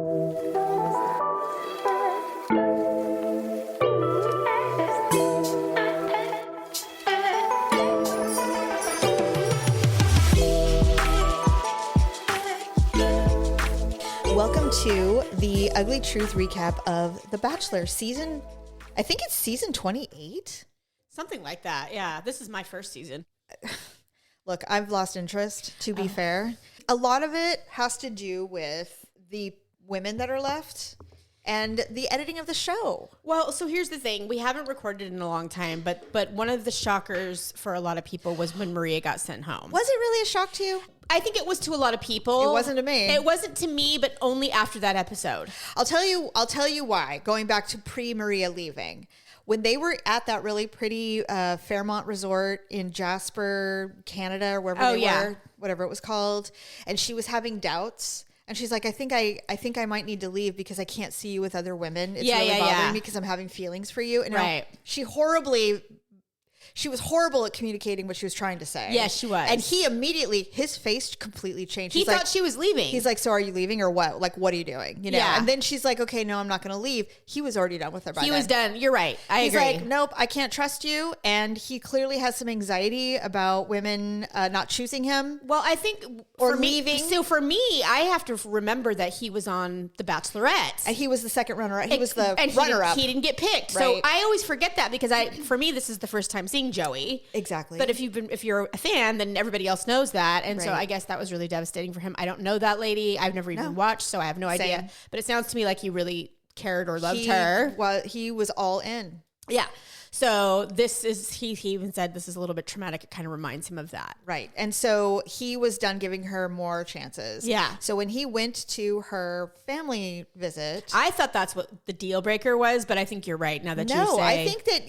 Welcome to the Ugly Truth recap of The Bachelor season. I think it's season 28. Something like that. Yeah. This is my first season. Look, I've lost interest, to be fair. A lot of it has to do with the women that are left and the editing of the show. Well, so here's the thing. We haven't recorded in a long time, but one of the shockers for a lot of people was when Maria got sent home. Was it really a shock to you? I think it was to a lot of people. It wasn't to me. It wasn't to me, but only after that episode. I'll tell you why. Going back to pre-Maria leaving. When they were at that really pretty Fairmont resort in Jasper, Canada, or wherever they were, whatever it was called, and she was having doubts. And she's like, I think I might need to leave because I can't see you with other women. It's really bothering me because I'm having feelings for you. And right. She was horrible at communicating what she was trying to say. Yes, she was. And he immediately, his face completely changed. He thought she was leaving. He's like, so are you leaving or what? Like, what are you doing? You know? Yeah. And then she's like, okay, no, I'm not going to leave. He was already done with her by then. He was done. You're right. He's agree. He's like, nope, I can't trust you. And he clearly has some anxiety about women not choosing him. Well, I think or for leaving. So for me, I have to remember that he was on The Bachelorette. And he was the second runner-up. He was the runner-up. He didn't get picked. Right. So I always forget that because for me, this is the first time seeing Joey. Exactly. But if you're a fan, then everybody else knows that. And so I guess that was really devastating for him. I don't know that lady. I've never even watched, so I have no idea. But it sounds to me like he really cared or loved her. Well, he was all in. Yeah. So this is, he even said this is a little bit traumatic. It kind of reminds him of that. Right. And so he was done giving her more chances. Yeah. So when he went to her family visit. I thought that's what the deal breaker was, but I think you're right now that you say. No, I think that,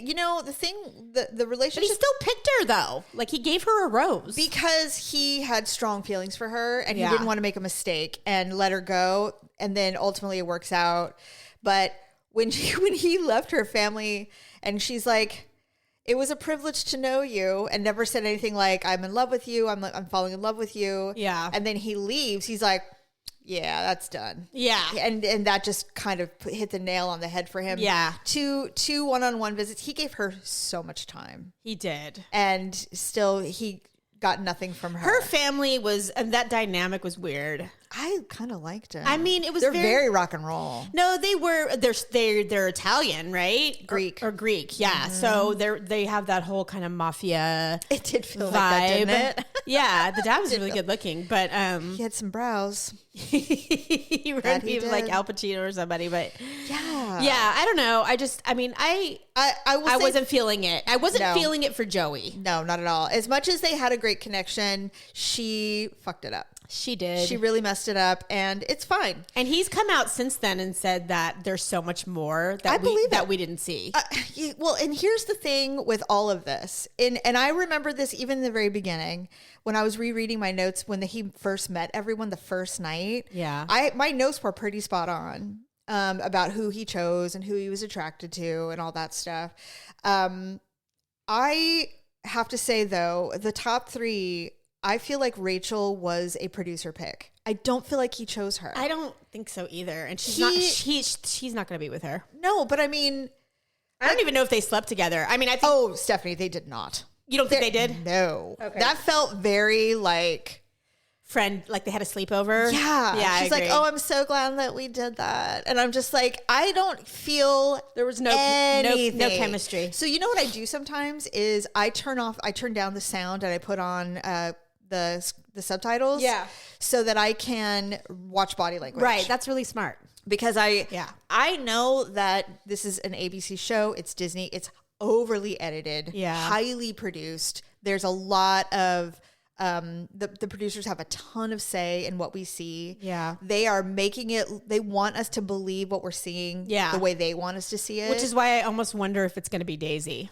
the relationship. But he still picked her though. Like he gave her a rose. Because he had strong feelings for her and he didn't want to make a mistake and let her go. And then ultimately it works out. But when he left her family and she's like, it was a privilege to know you, and never said anything like, I'm in love with you. I'm falling in love with you. Yeah. And then he leaves. He's like, yeah, that's done. Yeah. And that just kind of hit the nail on the head for him. Yeah. Two one-on-one visits. He gave her so much time. He did. And still he got nothing from her. Her family and that dynamic was weird. I kind of liked it. I mean, it was they're very rock and roll. No, they're Italian, right? Greek. Or Greek, yeah. Mm-hmm. So they have that whole kind of mafia It did feel vibe. like that, didn't it? Yeah, the dad was really good looking, but he had some brows. he reminded me of like Al Pacino or somebody, but yeah, I don't know. I wasn't feeling it. I wasn't feeling it for Joey. No, not at all. As much as they had a great connection, she fucked it up. She did. She really messed it up, and it's fine. And he's come out since then and said that there's so much more that we didn't see. Well, and here's the thing with all of this, and I remember this even in the very beginning when I was rereading my notes when he first met everyone the first night. Yeah, my notes were pretty spot on about who he chose and who he was attracted to and all that stuff. I have to say though, the top three, I feel like Rachel was a producer pick. I don't feel like he chose her. I don't think so either. And she's not going to be with her. No, but I mean, I don't even know if they slept together. I mean, I think. Oh, Stephanie, they did not. You don't think they did? No. Okay. That felt very like friend, like they had a sleepover. Yeah. Yeah. She's like, oh, I'm so glad that we did that. And I'm just like, I don't feel there was no chemistry. So you know what I do sometimes is I turn down the sound and I put on the subtitles. Yeah. So that I can watch body language. Right. That's really smart. Because I know that this is an ABC show. It's Disney. It's overly edited. Yeah. Highly produced. There's a lot of the producers have a ton of say in what we see. Yeah. They are making it, they want us to believe what we're seeing the way they want us to see it. Which is why I almost wonder if it's going to be Daisy.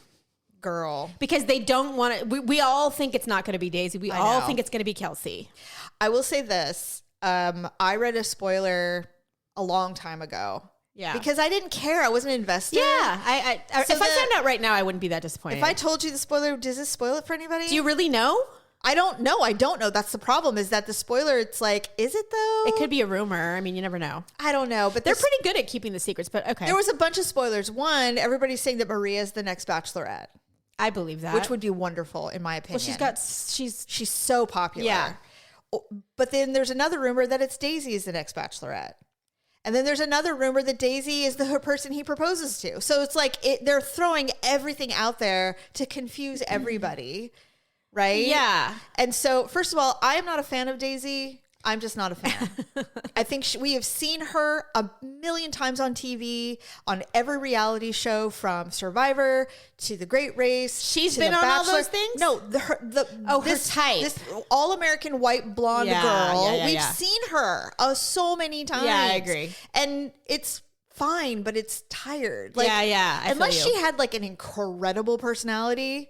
Girl. Because they don't want it. We all think it's not going to be Daisy. We all think it's going to be Kelsey. I will say this. I read a spoiler a long time ago. Yeah. Because I didn't care. I wasn't invested. Yeah. If I found out right now, I wouldn't be that disappointed. If I told you the spoiler, does this spoil it for anybody? Do you really know? I don't know. That's the problem, is that the spoiler, it's like, is it though? It could be a rumor. I mean, you never know. I don't know. But they're pretty good at keeping the secrets, but okay. There was a bunch of spoilers. One, everybody's saying that Maria is the next Bachelorette. I believe that. Which would be wonderful, in my opinion. Well, she's so popular. Yeah. But then there's another rumor that it's Daisy is the next Bachelorette. And then there's another rumor that Daisy is the person he proposes to. So it's like they're throwing everything out there to confuse everybody, right? Yeah. And so, first of all, I am not a fan of Daisy. I'm just not a fan. I think we have seen her a million times on TV, on every reality show, from Survivor to The Great Race. She's been on all those things? No, her type. This all-American white blonde girl. We've seen her so many times. Yeah, I agree. And it's fine, but it's tired. Unless she had like an incredible personality,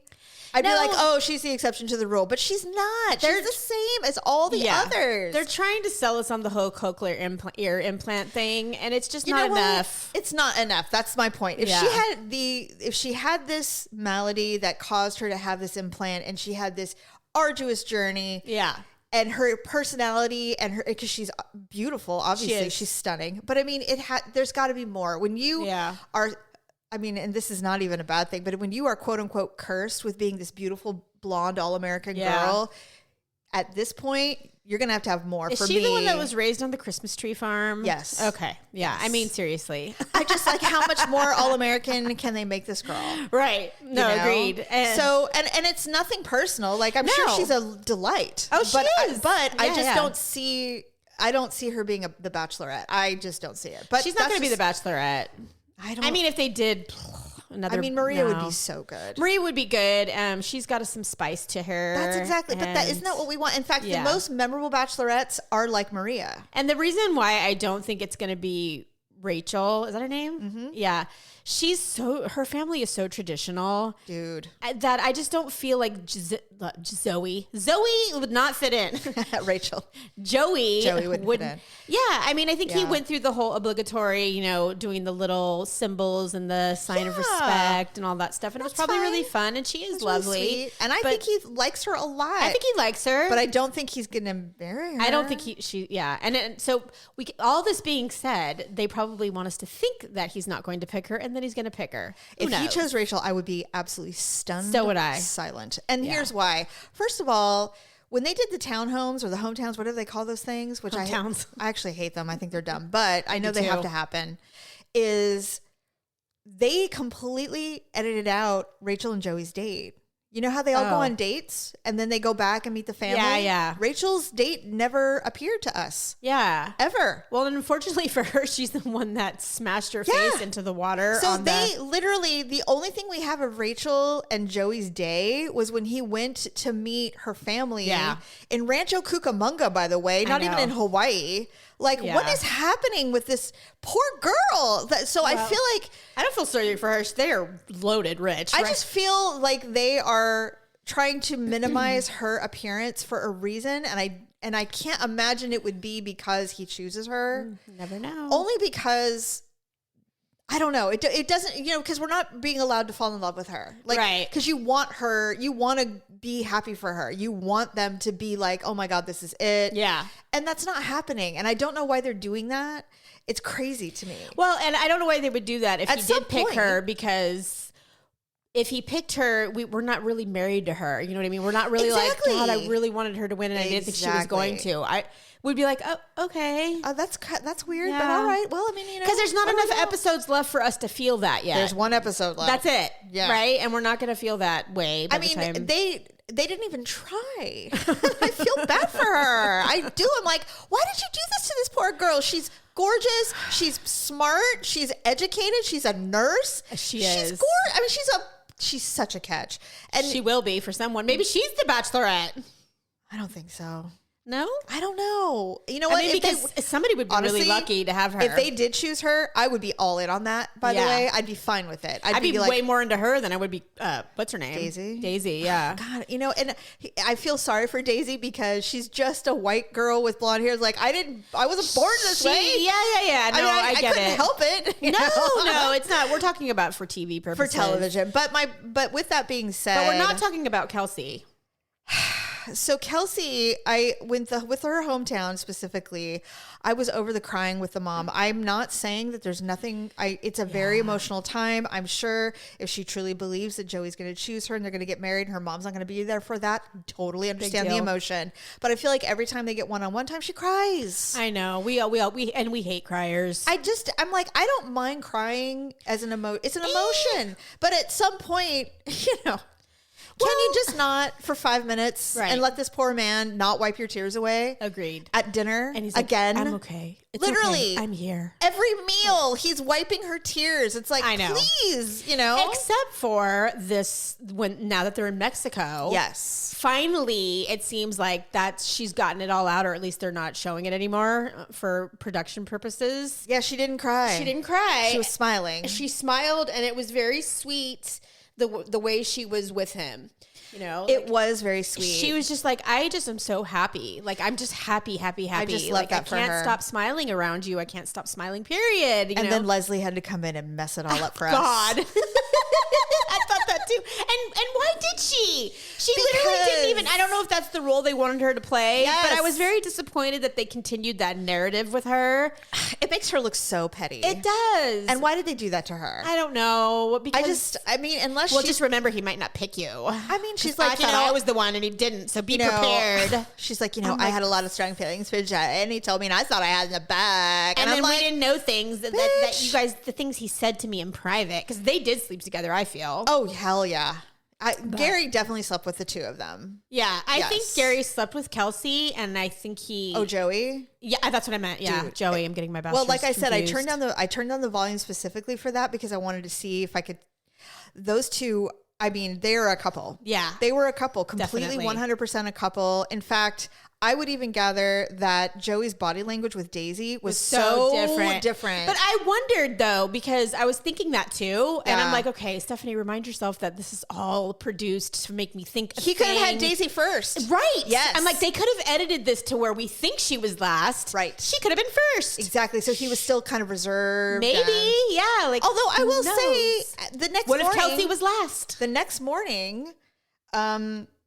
I'd be like, oh, she's the exception to the rule. But she's not. She's the same as all the others. They're trying to sell us on the whole cochlear ear implant thing, and it's just not enough. It's not enough. That's my point. If she had this malady that caused her to have this implant, and she had this arduous journey. Yeah. And her personality and her, because she's beautiful, obviously she's stunning. But I mean, there's got to be more. When you are, I mean, and this is not even a bad thing, but when you are quote unquote cursed with being this beautiful blonde all-American girl, at this point, you're going to have more. Is she the one that was raised on the Christmas tree farm? Yes. Okay. Yeah. Yes. I mean, seriously. I just like, how much more all-American can they make this girl? Right. No, agreed. And and it's nothing personal. Like, I'm sure she's a delight. Oh, she is. But I just don't see, I don't see her being the Bachelorette. I just don't see it. But she's not going to be the Bachelorette. I mean, if they did Maria would be so good. Maria would be good. She's got some spice to her. That's exactly. But isn't that what we want? In fact, the most memorable Bachelorettes are like Maria. And the reason why I don't think it's going to be Rachel, is that her name? Mm-hmm. Yeah. Her family is so traditional. Dude. That I just don't feel like Zoe would not fit in. Rachel. Joey wouldn't fit in. Yeah. I mean, I think he went through the whole obligatory, doing the little symbols and the sign of respect and all that stuff. And it was probably really fun. And she is lovely. Really sweet. And I think he likes her a lot. I think he likes her. But I don't think he's going to marry her. I don't think And so all this being said, they probably want us to think that he's not going to pick her, and then he's going to pick her. If he chose Rachel, I would be absolutely stunned. So would I. Silent. And here's why. First of all, when they did the townhomes or the hometowns, whatever they call those things, which I actually hate them. I think they're dumb, but I know they have to happen, is they completely edited out Rachel and Joey's date. You know how they all go on dates and then they go back and meet the family? Yeah. Rachel's date never appeared to us. Yeah. Ever. Well, and unfortunately for her, she's the one that smashed her face into the water. So literally, the only thing we have of Rachel and Joey's day was when he went to meet her family in Rancho Cucamonga, by the way, not even in Hawaii. Like, what is happening with this poor girl? I feel like... I don't feel sorry for her. They are loaded rich. I just feel like they are trying to minimize her appearance for a reason. And I can't imagine it would be because he chooses her. Never know. Only because... I don't know. It doesn't, because we're not being allowed to fall in love with her. Right. Because you want to be happy for her. You want them to be like, oh my God, this is it. Yeah. And that's not happening. And I don't know why they're doing that. It's crazy to me. Well, and I don't know why they would do that if he did pick her, because if he picked her, we're not really married to her. You know what I mean? We're not really like, God, I really wanted her to win and I didn't think she was going to. We'd be like, oh, okay. That's weird, but all right. Well, I mean, because there's not enough episodes left for us to feel that yet. There's one episode left. That's it. Yeah. Right? And we're not going to feel that way by the time. They didn't even try. I feel bad for her. I do. I'm like, why did you do this to this poor girl? She's gorgeous. She's smart. She's educated. She's a nurse. She's gorgeous. I mean, she's such a catch. And she will be for someone. Maybe she's the Bachelorette. I don't think so. No? I don't know. You know what? Because somebody would be really lucky to have her. If they did choose her, I would be all in on that, by the way. I'd be fine with it. I'd be like, way more into her than I would be, what's her name? Daisy, yeah. God, and I feel sorry for Daisy because she's just a white girl with blonde hair. Like, I wasn't born this way. Yeah. No, I get couldn't help it. No, it's not. We're talking about for TV purposes. For television. But with that being said. But we're not talking about Kelsey. So Kelsey, with her hometown specifically, I was over the crying with the mom. I'm not saying that there's nothing. It's a very emotional time. I'm sure if she truly believes that Joey's going to choose her and they're going to get married and her mom's not going to be there for that, totally understand the emotion. But I feel like every time they get one-on-one time, she cries. I know. We hate criers. I'm like, I don't mind crying as an emotion. It's an emotion. But at some point, can you just not for 5 minutes and let this poor man not wipe your tears away? Agreed. At dinner, and he's like, again, I'm okay. It's literally, okay. I'm here. Every meal, he's wiping her tears. It's like, I know. Please, Except for this, now that they're in Mexico. Yes. Finally, it seems like that she's gotten it all out, or at least they're not showing it anymore for production purposes. Yeah, she didn't cry. She was smiling. She smiled, and it was very sweet. The way she was with him, it was very sweet. She was just like, I just am so happy. Like, I'm just happy. I just love that for her. I can't stop smiling around you. I can't stop smiling, period. And then Leslie had to come in and mess it all up for us. God. I thought that too. And why did she? She literally didn't even, I don't know if that's the role they wanted her to play, but I was very disappointed that they continued that narrative with her. It makes her look so petty. It does. And why did they do that to her? I don't know. Because unless just remember, he might not pick you. I mean, she's like, I was the one and he didn't, so be prepared. She's like, I had a lot of strong feelings for Jay, and he told me, and I thought I had in the back. And then we didn't know things that you guys, the things he said to me in private, because they did sleep together, I feel. Oh, hell yeah. Gary definitely slept with the two of them. Yeah, I think Gary slept with Kelsey, and I think he. Oh, Joey. Yeah, that's what I meant. Yeah, dude. Joey. I'm getting my bachelor's. Well, like I said, confused. I turned down the volume specifically for that because I wanted to see if I could. Those two. I mean, they are a couple. Yeah, they were a couple. Completely, 100% a couple. In fact, I would even gather that Joey's body language with Daisy was so different. But I wondered, though, because I was thinking that too. And I'm like, okay, Stephanie, remind yourself that this is all produced to make me think. He could have had Daisy first. Right. Yes. I'm like, they could have edited this to where we think she was last. Right. She could have been first. Exactly. So he was still kind of reserved. Maybe. Yeah. Like, although I will say the next morning. What if Kelsey was last? The next morning,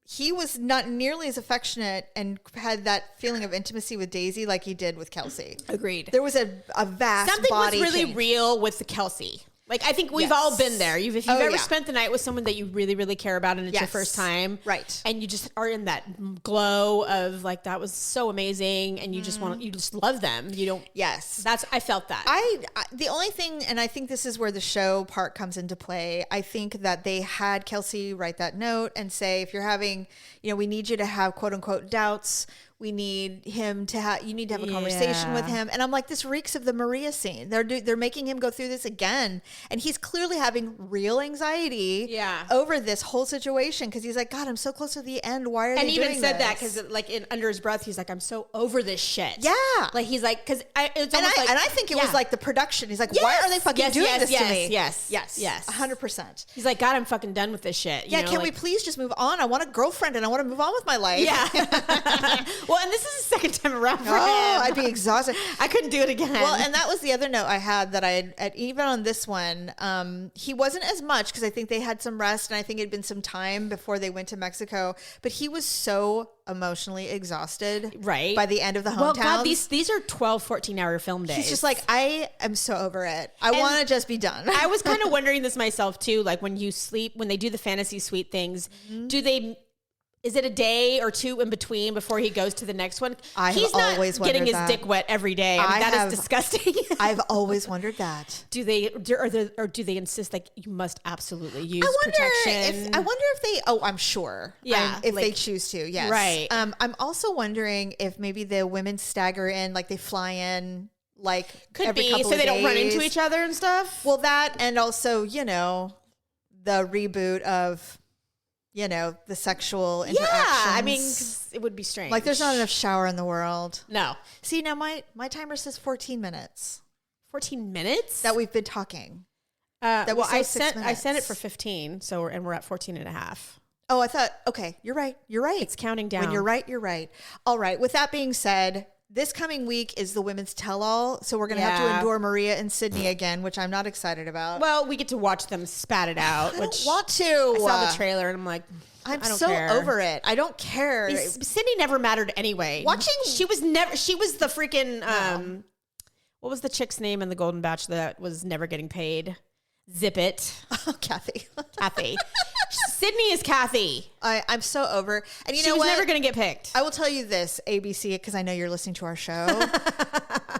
he was not nearly as affectionate and had that feeling of intimacy with Daisy like he did with Kelsey. Agreed. There was a vast something body was really change. Real with the Kelsey. Like, I think we've all been there. If you've ever spent the night with someone that you really, really care about and it's your first time. Right. And you just are in that glow of like, that was so amazing. And you just you just love them. You don't. Yes. I felt that. The only thing, and I think this is where the show part comes into play. I think that they had Kelsey write that note and say, if you're having, we need you to have quote unquote doubts. We need him to have. You need to have a conversation with him. And I'm like, this reeks of the Maria scene. They're making him go through this again, and he's clearly having real anxiety. Over this whole situation because he's like, God, I'm so close to the end. Why are they doing this? And he even said that because, like, under his breath, he's like, I'm so over this shit. Yeah, like he's like, because it's and almost I think it was like the production. He's like, why are they fucking doing this to me? Yes, 100%. He's like, God, I'm fucking done with this shit. Yeah, can we please just move on? I want a girlfriend and I want to move on with my life. Yeah. Well, and this is the second time around for him. I'd be exhausted. I couldn't do it again. Well, and that was the other note I had that even on this one, he wasn't as much because I think they had some rest and I think it'd been some time before they went to Mexico, but he was so emotionally exhausted by the end of the hometown. Well, God, these are 12, 14-hour film days. He's just like, I am so over it. I want to just be done. I was kind of wondering this myself too, like when you sleep, when they do the fantasy suite things, is it a day or two in between before he goes to the next one? He's not getting his dick wet every day. I mean, that is disgusting. I've always wondered that. Do they insist like you must absolutely use protection? I wonder if they. Oh, I'm sure. Yeah, if they choose to. Yes. Right. I'm also wondering if maybe the women stagger in, like they fly in, like could every be couple so of they days. don't run into each other and stuff. Well, that and also the reboot of. The sexual interactions. Yeah, I mean, it would be strange. Like, there's not enough shower in the world. No. See, now my timer says 14 minutes. 14 minutes? That we've been talking. I sent it for 15, and we're at 14 and a half. Oh, I thought, okay, you're right. It's counting down. When you're right, you're right. All right, with that being said, this coming week is the women's tell-all, so we're going to have to endure Maria and Sydney again, which I'm not excited about. Well, we get to watch them spat it out. I don't want to. I saw the trailer and I'm like, I'm so over it. I don't care. Sydney never mattered anyway. She was the freaking, what was the chick's name in The Golden Bachelor that was never getting paid? Zip it. Oh, Kathy. Sydney is Kathy. I'm so over. And she was never going to get picked. I will tell you this, ABC, because I know you're listening to our show.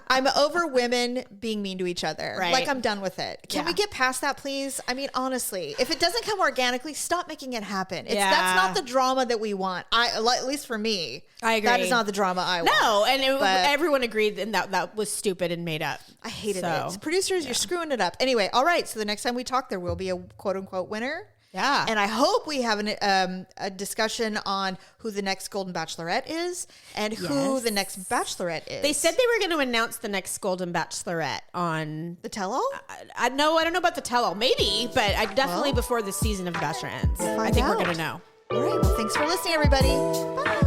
I'm over women being mean to each other. Right. Like, I'm done with it. Can we get past that, please? I mean, honestly, if it doesn't come organically, stop making it happen. That's not the drama that we want. At least for me. I agree. That is not the drama I want. No, and everyone agreed that was stupid and made up. I hated it. Producers, you're screwing it up. Anyway, all right. So the next time we talk, there will be a quote unquote winner. Yeah. And I hope we have a discussion on who the next Golden Bachelorette is and who the next Bachelorette is. They said they were going to announce the next Golden Bachelorette on the tell-all? I don't know about the tell-all. Maybe, but definitely before the season of Bachelor ends. I think we're going to know. All right. Well, thanks for listening, everybody. Bye.